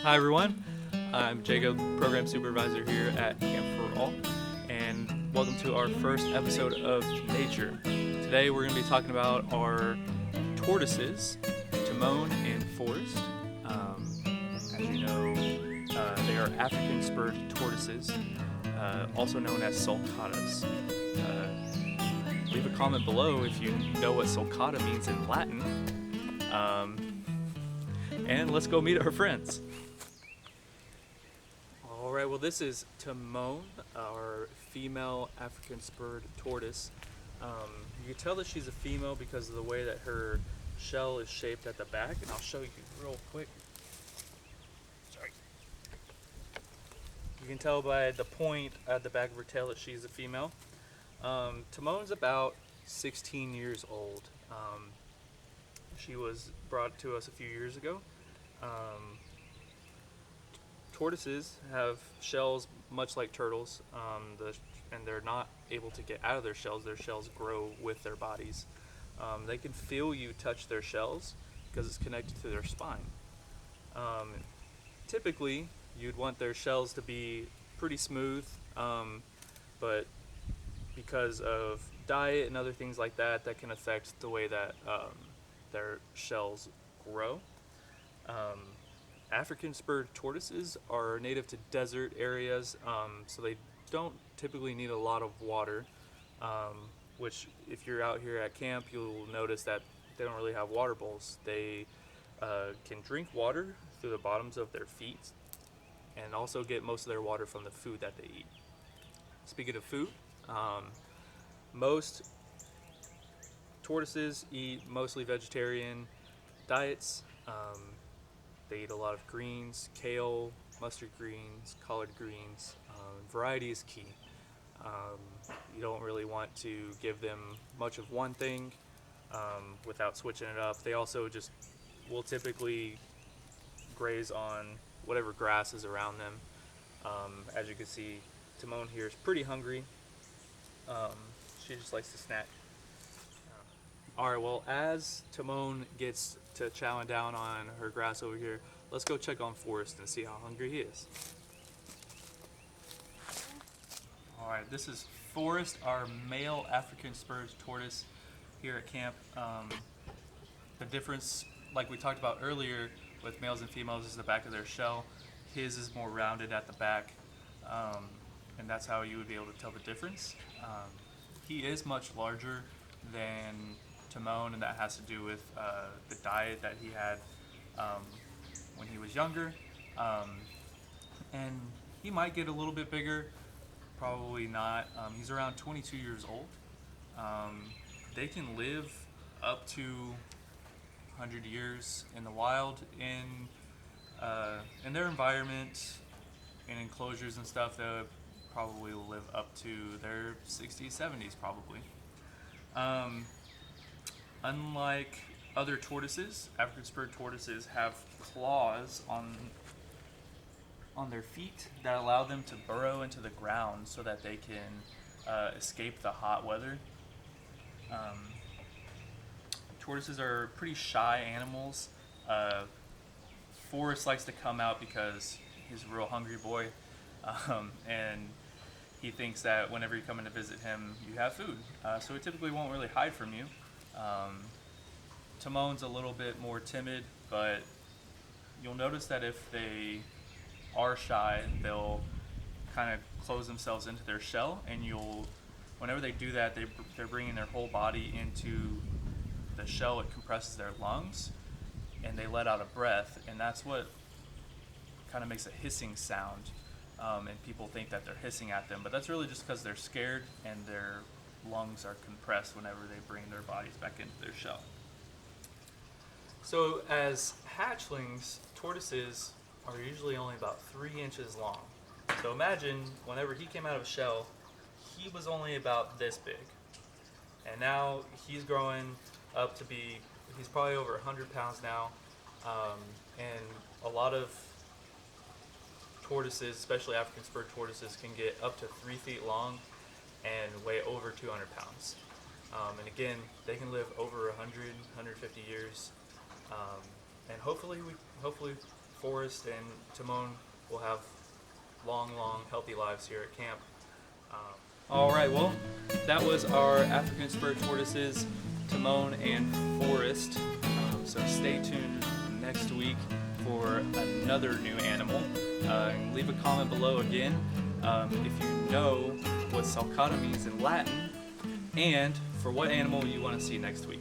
Hi everyone, I'm Jacob, Program Supervisor here at Camp For All, and welcome to our first episode of Nature. Today we're going to be talking about our tortoises, Timone and Forrest. As you know, they are African spurred tortoises, also known as sulcatas. Leave a comment below if you know what sulcata means in Latin. And let's go meet our friends. Alright, well this is Timone, our female African spurred tortoise. You can tell that she's a female because of the way that her shell is shaped at the back, and I'll show you real quick. Sorry. You can tell by the point at the back of her tail that she's a female. Timone's about 16 years old. She was brought to us a few years ago. Tortoises have shells much like turtles, and they're not able to get out of their shells. Their shells grow with their bodies. They can feel you touch their shells because it's connected to their spine. Typically, you'd want their shells to be pretty smooth, but because of diet and other things like that, that can affect the way that their shells grow. African spurred tortoises are native to desert areas, so they don't typically need a lot of water, which if you're out here at camp, you'll notice that they don't really have water bowls. They can drink water through the bottoms of their feet and also get most of their water from the food that they eat. Speaking of food, most tortoises eat mostly vegetarian diets. They eat a lot of greens, kale, mustard greens, collard greens. Variety is key. You don't really want to give them much of one thing without switching it up. They also just will typically graze on whatever grass is around them. As you can see, Timone here is pretty hungry. She just likes to snack. Alright, well, as Timone gets to chowing down on her grass over here, let's go check on Forrest and see how hungry he is. Alright, this is Forrest, our male African spurred tortoise here at camp. The difference, like we talked about earlier, with males and females is the back of their shell. His is more rounded at the back, and that's how you would be able to tell the difference. He is much larger than Timone, and that has to do with the diet that he had when he was younger. And he might get a little bit bigger, probably not. He's around 22 years old. They can live up to 100 years in the wild in their environment, in enclosures and stuff. They probably will live up to their 60s, 70s probably. Unlike other tortoises, African spurred tortoises have claws on their feet that allow them to burrow into the ground so that they can escape the hot weather. Tortoises are pretty shy animals. Forrest likes to come out because he's a real hungry boy, and he thinks that whenever you come in to visit him, you have food. So he typically won't really hide from you. Timone's a little bit more timid, but you'll notice that if they are shy, they'll kind of close themselves into their shell, and whenever they do that, they're bringing their whole body into the shell. It compresses their lungs, and they let out a breath, and that's what kind of makes a hissing sound. And people think that they're hissing at them, but that's really just because they're scared and their lungs are compressed whenever they bring their bodies back into their shell. So as hatchlings, tortoises are usually only about 3 inches long. So imagine whenever he came out of a shell, he was only about this big. And now he's growing up to be, he's probably over 100 pounds now. And a lot of tortoises, especially African spurred tortoises, can get up to 3 feet long and weigh over 200 pounds. And again, they can live over 100, 150 years. And hopefully Forrest and Timone will have long, healthy lives here at camp. All right, well, that was our African spurred tortoises, Timone and Forrest. So stay tuned next week for another new animal. And leave a comment below again if you know what sulcata means in Latin, and for what animal you want to see next week.